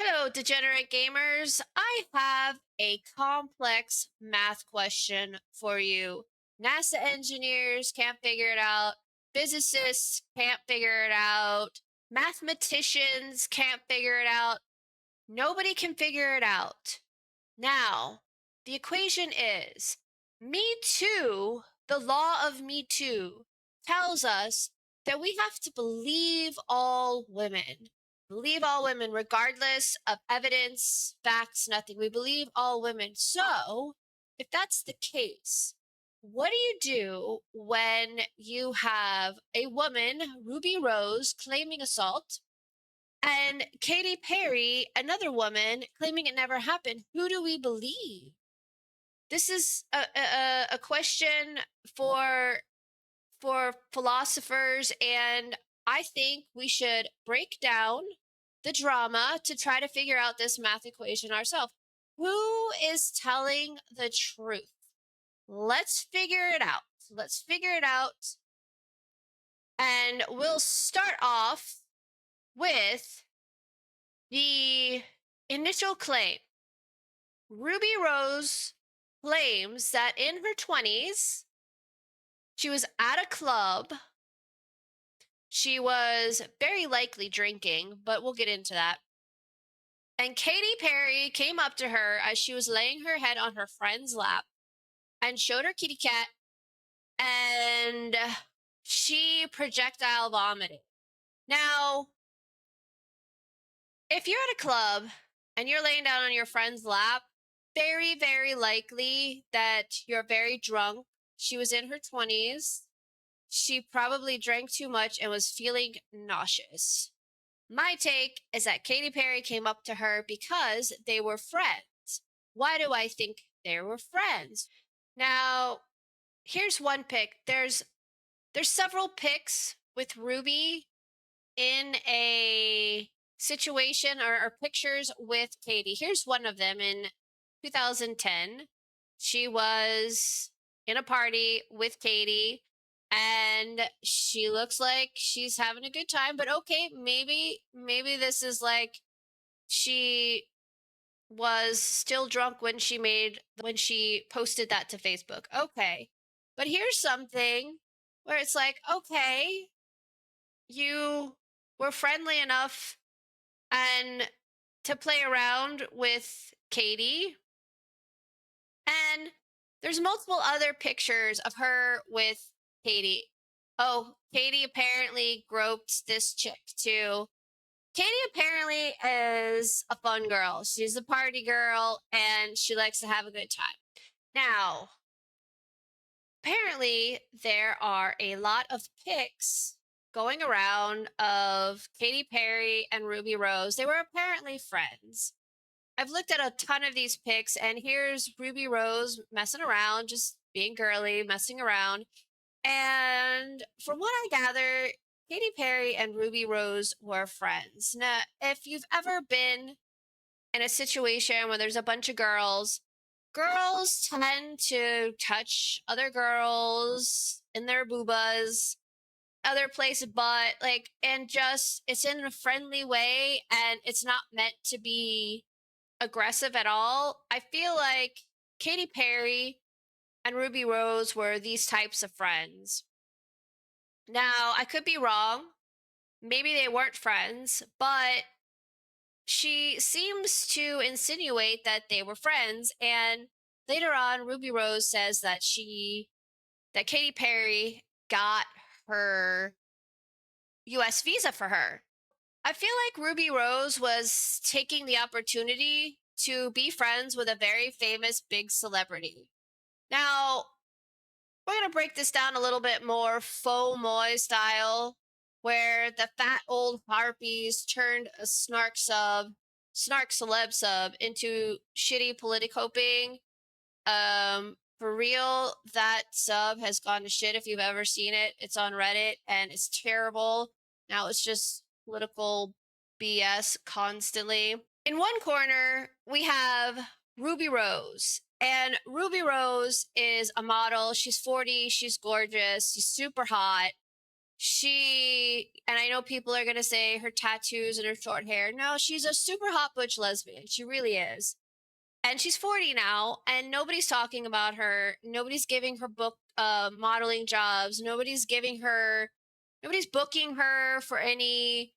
Hello, degenerate gamers. I have a complex math question for you. NASA engineers can't figure it out. Physicists can't figure it out. Mathematicians can't figure it out. Nobody can figure it out. Now, the equation is Me Too, the law of Me Too, tells us that we have to believe all women. Believe all women, regardless of evidence, facts, nothing. We believe all women. So, if that's the case, what do you do when you have a woman, Ruby Rose, claiming assault? And Katy Perry, another woman, claiming it never happened. Who do we believe? This is a question for for philosophers, and I think we should break down the drama to try to figure out this math equation ourselves. Who is telling the truth? Let's figure it out. Let's figure it out, and we'll start off with the initial claim. Ruby Rose claims that in her 20s, she was at a club. She was very likely drinking, but we'll get into that. And Katy Perry came up to her as she was laying her head on her friend's lap and showed her kitty cat, and she projectile vomited. Now, if you're at a club and you're laying down on your friend's lap, very, very likely that you're very drunk. She was in her 20s. She probably drank too much and was feeling nauseous. My take is that Katy Perry came up to her because they were friends. Why do I think they were friends? Now, here's one pic. There's several pics with Ruby in a situation or pictures with Katy. Here's one of them in 2010. She was in a party with Katy, and she looks like she's having a good time, but okay, maybe this is like she was still drunk when she posted that to Facebook. Okay. But here's something where it's like, okay, you were friendly enough and to play around with Katy. And there's multiple other pictures of her with Katy. Oh, Katy apparently groped this chick too. Katy apparently is a fun girl. She's a party girl and she likes to have a good time. Now, apparently there are a lot of pics going around of Katy Perry and Ruby Rose. They were apparently friends. I've looked at a ton of these pics, and here's Ruby Rose messing around, just being girly, messing around. And from what I gather, Katy Perry and Ruby Rose were friends. Now, if you've ever been in a situation where there's a bunch of girls, girls tend to touch other girls in their boobas, other place, but like, and just it's in a friendly way, and it's not meant to be aggressive at all. I feel like Katy Perry and Ruby Rose were these types of friends. Now, I could be wrong. Maybe they weren't friends, but she seems to insinuate that they were friends. And later on, Ruby Rose says that Katy Perry got her US visa for her. I feel like Ruby Rose was taking the opportunity to be friends with a very famous big celebrity. Now, we're going to break this down a little bit more faux moi style, where the fat old harpies turned a snark celeb sub into shitty politicoping. For real, that sub has gone to shit if you've ever seen it. It's on Reddit and it's terrible. Now it's just political BS constantly. In one corner, we have Ruby Rose. And Ruby Rose is a model. She's 40. She's gorgeous. She's super hot. And I know people are going to say her tattoos and her short hair. No, she's a super hot butch lesbian. She really is. And she's 40 now, and nobody's talking about her. Nobody's giving her book modeling jobs. Nobody's booking her for any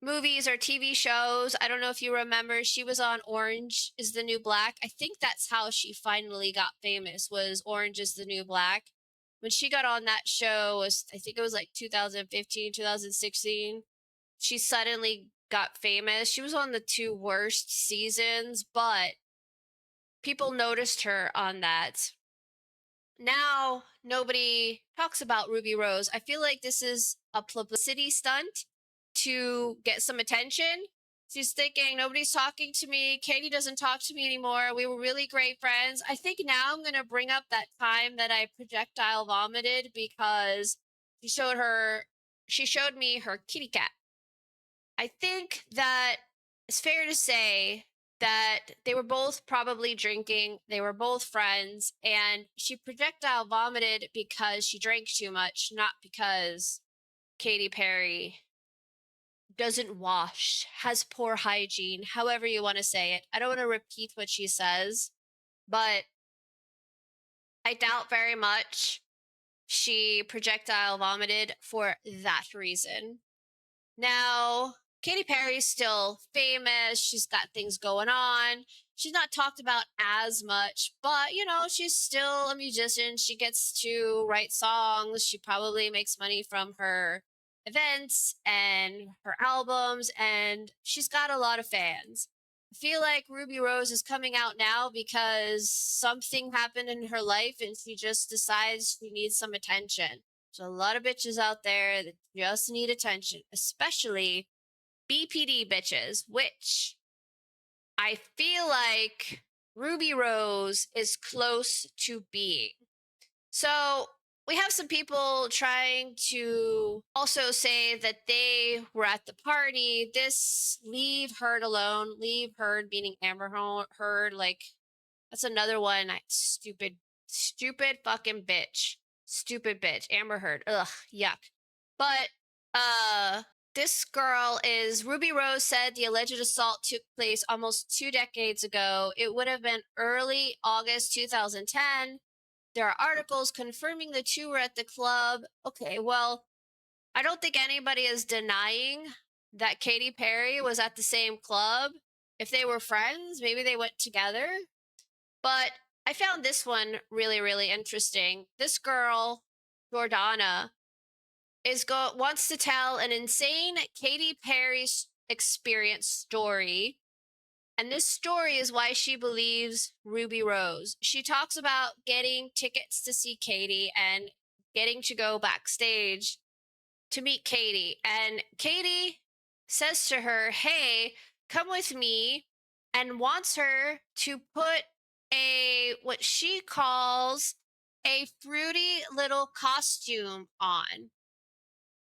movies or TV shows. I don't know if you remember, she was on Orange is the New Black. I think that's how she finally got famous, was Orange is the New Black. When she got on that show was, I think it was like 2015, 2016. She suddenly got famous. She was on the two worst seasons, but people noticed her on that. Now nobody talks about Ruby Rose. I feel like this is a publicity stunt to get some attention. She's thinking, nobody's talking to me. Katie doesn't talk to me anymore. We were really great friends. I think now I'm going to bring up that time that I projectile vomited because she showed her, she showed me her kitty cat. I think that it's fair to say that they were both probably drinking, they were both friends, and she projectile vomited because she drank too much, not because Katy Perry doesn't wash, has poor hygiene, however you want to say it. I don't want to repeat what she says, but I doubt very much she projectile vomited for that reason. Now, Katy Perry's still famous. She's got things going on. She's not talked about as much, but she's still a musician. She gets to write songs. She probably makes money from her events and her albums, and she's got a lot of fans. I feel like Ruby Rose is coming out now because something happened in her life and she just decides she needs some attention. There's a lot of bitches out there that just need attention, especially BPD bitches, which I feel like Ruby Rose is close to being. So we have some people trying to also say that they were at the party. This leave Heard alone. Leave Heard meaning Heard. Like, that's another one. Stupid, stupid fucking bitch. Stupid bitch. Amber Heard. Ugh, yuck. But uh this girl is Ruby Rose said the alleged assault took place almost 2 decades ago. It would have been early August 2010. There are articles confirming the two were at the club. Okay, well, I don't think anybody is denying that Katy Perry was at the same club. If they were friends, maybe they went together. But I found this one really, really interesting. This girl, Jordana, wants to tell an insane Katy Perry's experience story. And this story is why she believes Ruby Rose. She talks about getting tickets to see Katy and getting to go backstage to meet Katy. And Katy says to her, "Hey, come with me," and wants her to put what she calls a fruity little costume on.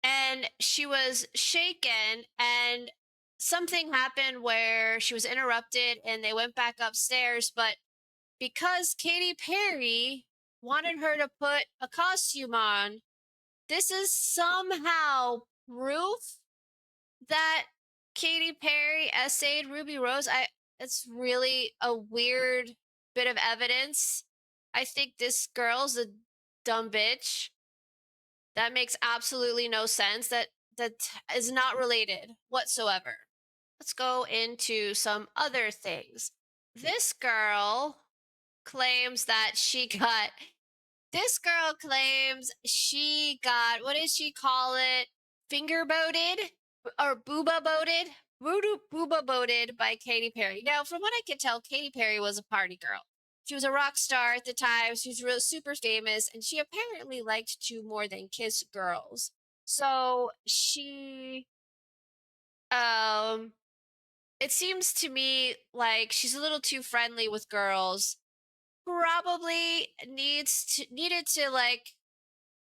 And she was shaken, and something happened where she was interrupted and they went back upstairs. But because Katy Perry wanted her to put a costume on, this is somehow proof that Katy Perry essayed Ruby Rose. It's really a weird bit of evidence. I think this girl's a dumb bitch. That makes absolutely no sense. That is not related whatsoever. Let's go into some other things. This girl claims that she got this girl claims she got, what did she call it? Finger boated or booba boated? Voodoo booba boated by Katy Perry. Now, from what I can tell, Katy Perry was a party girl. She was a rock star at the time. She was real super famous, and she apparently liked to more than kiss girls. So um, it seems to me like she's a little too friendly with girls. Probably needed to like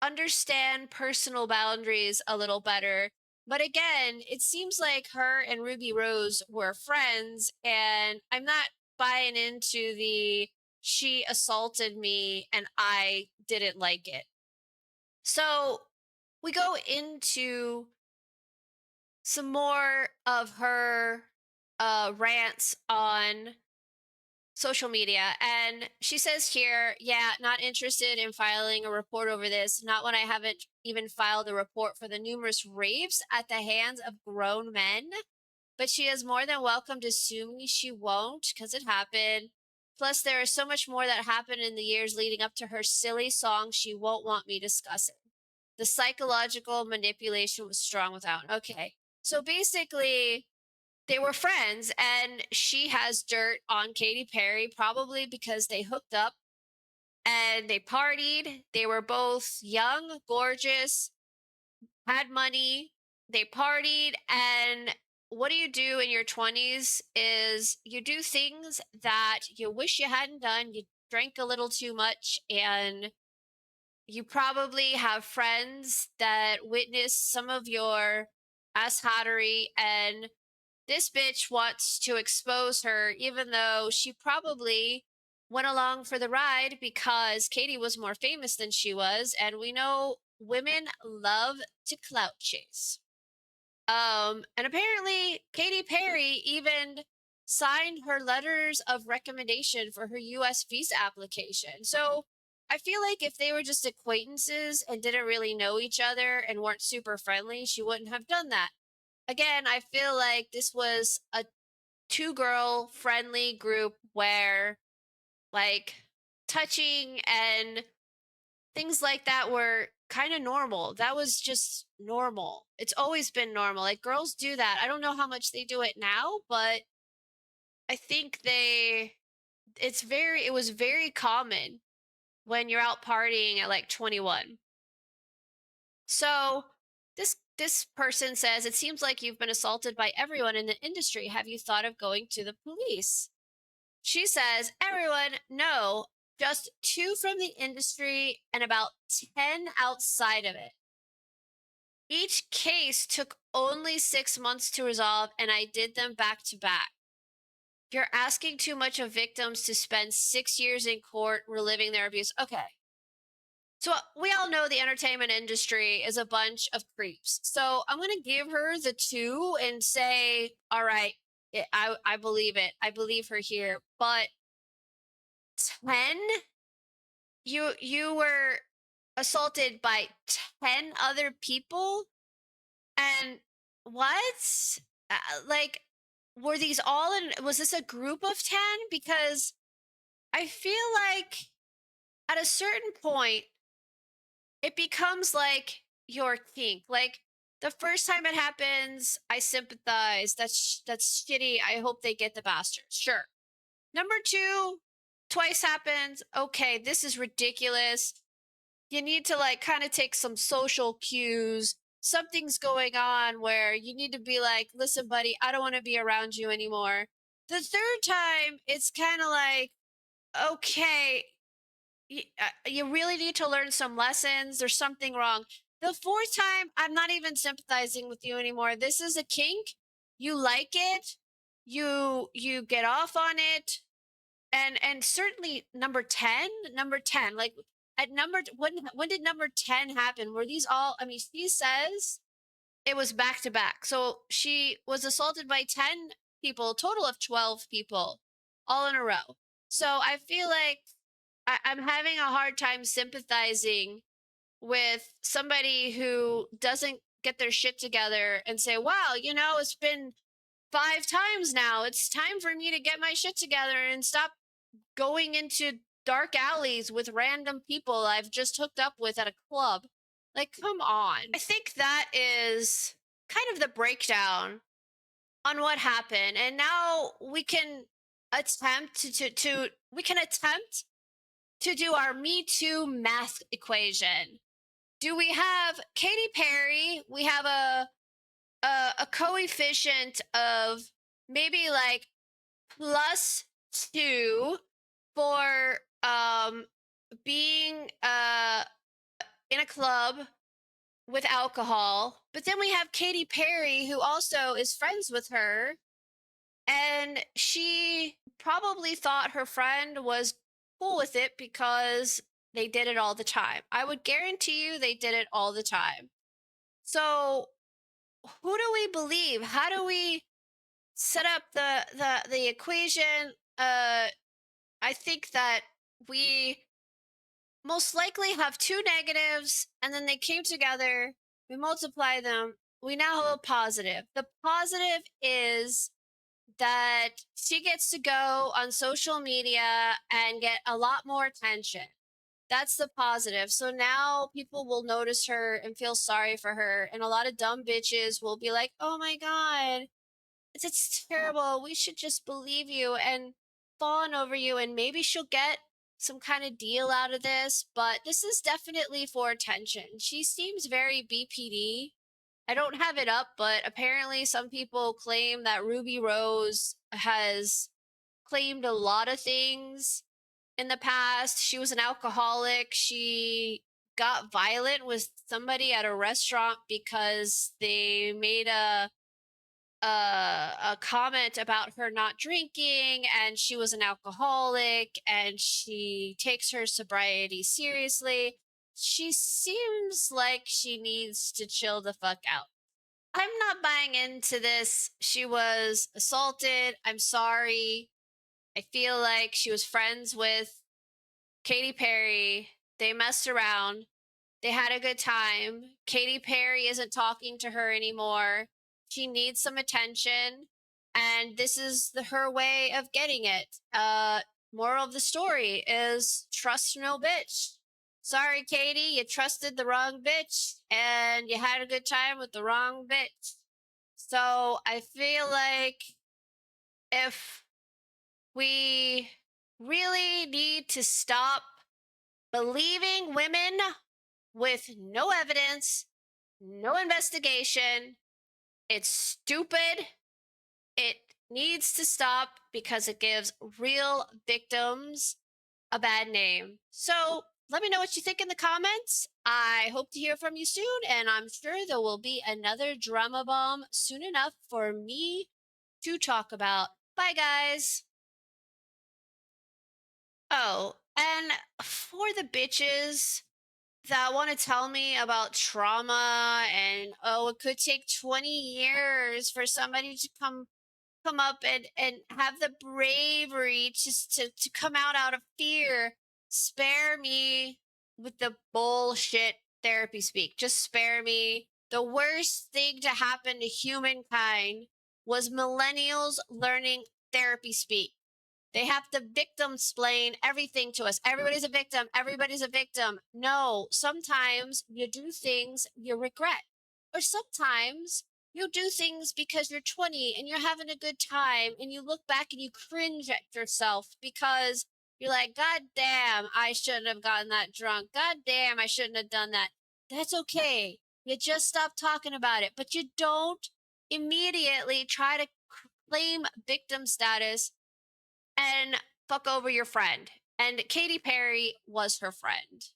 understand personal boundaries a little better. But again, it seems like her and Ruby Rose were friends, and I'm not buying into the she assaulted me and I didn't like it. So we go into some more of her rants on social media. And she says here, yeah, not interested in filing a report over this. Not when I haven't even filed a report for the numerous rapes at the hands of grown men. But she is more than welcome to sue me. She won't because it happened. Plus, there is so much more that happened in the years leading up to her silly song she won't want me discussing. The psychological manipulation was strong without. Okay. So basically, they were friends, and she has dirt on Katy Perry, probably because they hooked up and they partied. They were both young, gorgeous, had money, they partied. And what do you do in your 20s is you do things that you wish you hadn't done. You drank a little too much, and you probably have friends that witnessed some of your asshattery, and this bitch wants to expose her, even though she probably went along for the ride because Katie was more famous than she was. And we know women love to clout chase. And apparently, Katy Perry even signed her letters of recommendation for her US visa application. So I feel like if they were just acquaintances and didn't really know each other and weren't super friendly, she wouldn't have done that. Again, I feel like this was a two girl friendly group where, like, touching and things like that were kind of normal. That was just normal. It's always been normal. Like, girls do that. I don't know how much they do it now, but I think it was very common when you're out partying at like 21. So this person says, it seems like you've been assaulted by everyone in the industry. Have you thought of going to the police? She says, everyone, no, just two from the industry and about 10 outside of it. Each case took only 6 months to resolve, and I did them back to back. You're asking too much of victims to spend 6 years in court reliving their abuse. Okay. So we all know the entertainment industry is a bunch of creeps. So I'm going to give her the two and say, all right, I believe it. I believe her here. But 10, you were assaulted by 10 other people, and what? Like, were these all in, was this a group of 10? Because I feel like at a certain point it becomes like your kink. Like, the first time it happens, I sympathize. That's shitty. I hope they get the bastards. Sure. Number two, twice happens. Okay, this is ridiculous. You need to, like, kind of take some social cues. Something's going on where you need to be like, listen, buddy, I don't want to be around you anymore. The third time, it's kind of like, okay, you really need to learn some lessons. There's something wrong. The fourth time, I'm not even sympathizing with you anymore. This is a kink. You like it. You get off on it. And certainly number 10, like, at when did number 10 happen? Were these all, I mean, she says it was back to back. So she was assaulted by 10 people, total of 12 people, all in a row. So I feel like I'm having a hard time sympathizing with somebody who doesn't get their shit together and say, wow, it's been 5 times now. It's time for me to get my shit together and stop going into dark alleys with random people I've just hooked up with at a club. Like, come on. I think that is kind of the breakdown on what happened. And now we can attempt to do our Me Too math equation. Do we have Katy Perry? We have a coefficient of maybe like +2 for being in a club with alcohol. But then we have Katy Perry, who also is friends with her, and she probably thought her friend was cool with it because they did it all the time. I would guarantee you they did it all the time. So who do we believe? How do we set up the equation? I think that we most likely have two negatives and then they came together, we multiply them, we now have a positive. The positive is that she gets to go on social media and get a lot more attention. That's the positive. So now people will notice her and feel sorry for her. And a lot of dumb bitches will be like, oh my God, it's terrible. We should just believe you and fawn over you. And maybe she'll get some kind of deal out of this. But this is definitely for attention. She seems very BPD. I don't have it up, but apparently some people claim that Ruby Rose has claimed a lot of things in the past. She was an alcoholic. She got violent with somebody at a restaurant because they made a comment about her not drinking and she was an alcoholic and she takes her sobriety seriously. She seems like she needs to chill the fuck out. I'm not buying into this. She was assaulted. I'm sorry. I feel like she was friends with Katy Perry. They messed around. They had a good time. Katy Perry isn't talking to her anymore. She needs some attention. And this is her way of getting it. Moral of the story is trust no bitch. Sorry, Katie, you trusted the wrong bitch and you had a good time with the wrong bitch. So I feel like if we really need to stop believing women with no evidence, no investigation. It's stupid. It needs to stop because it gives real victims a bad name. So let me know what you think in the comments. I hope to hear from you soon, and I'm sure there will be another drama bomb soon enough for me to talk about. Bye, guys. Oh, and for the bitches that want to tell me about trauma and oh it could take 20 years for somebody to come up and have the bravery just to come out of fear, spare me with the bullshit therapy speak. Just spare me. The worst thing to happen to humankind was millennials learning therapy speak. They have to victim explain everything to us. Everybody's a victim. Everybody's a victim. No, sometimes you do things you regret. Or sometimes you do things because you're 20 and you're having a good time and you look back and you cringe at yourself because you're like, God damn, I shouldn't have gotten that drunk. God damn, I shouldn't have done that. That's okay. You just stop talking about it, but you don't immediately try to claim victim status and fuck over your friend. And Katy Perry was her friend.